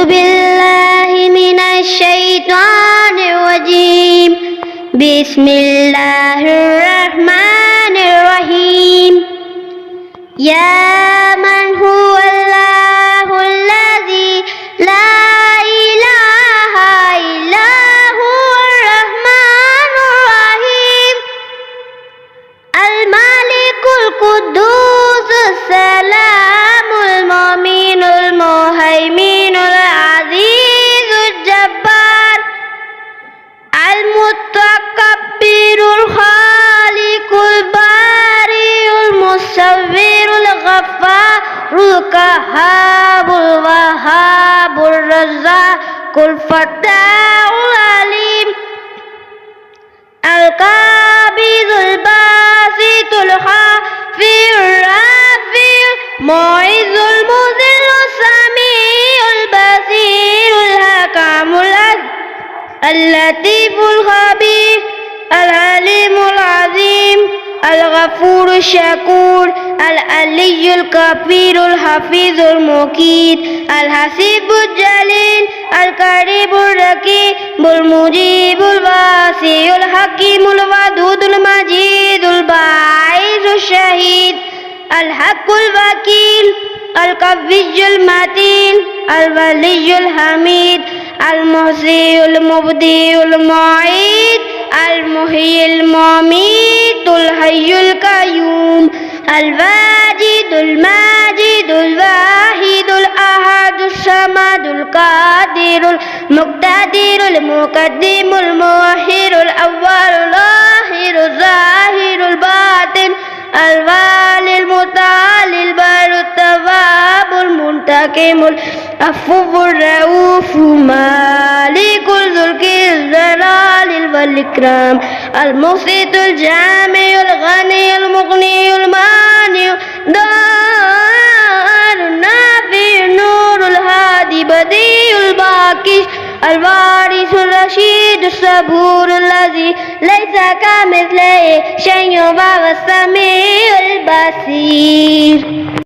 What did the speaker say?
بالله من الشيطان الرجيم بسم الله الرحمن الرحيم يا من هو الله الذي لا إله إلا هو الرحمن الرحيم الملك القدوس السلام المؤمن المهيمن العزيز الجبار المتكبر الخالق البارئ المصور الغفار القهار الوهاب الرزاق الفتاح العليم القابض الباسط الخافض الرافع المعز المذل السميع البصير الحكم اللطيف الخبير العليم العظيم الغفور الشكور العلي الكبير الحفيظ المقيت الحسيب الجليل القريب الرقيب المجيب الواسع الحكيم الودود المجيد الباعث الشهيد الحق الوكيل القوي المتين الولي الحميد المحصي المبدئ المعيد المحيي المميت الحي القيوم الواجد الماجد الواحد الأحد الصمد القادر المقتدر المقدم المؤخر الأول الآخر الظاهر الباطن الوالي المتعالي البر التواب المنتقم العفو الرؤوف مالك الملك الجلال والإكرام المقسط الجامع الغني المغني المانع دار النافع النور الهادي بديع الباقي الوارث الرشيد الصبور الذي ليس كمثله شيء وهو السميع البصير.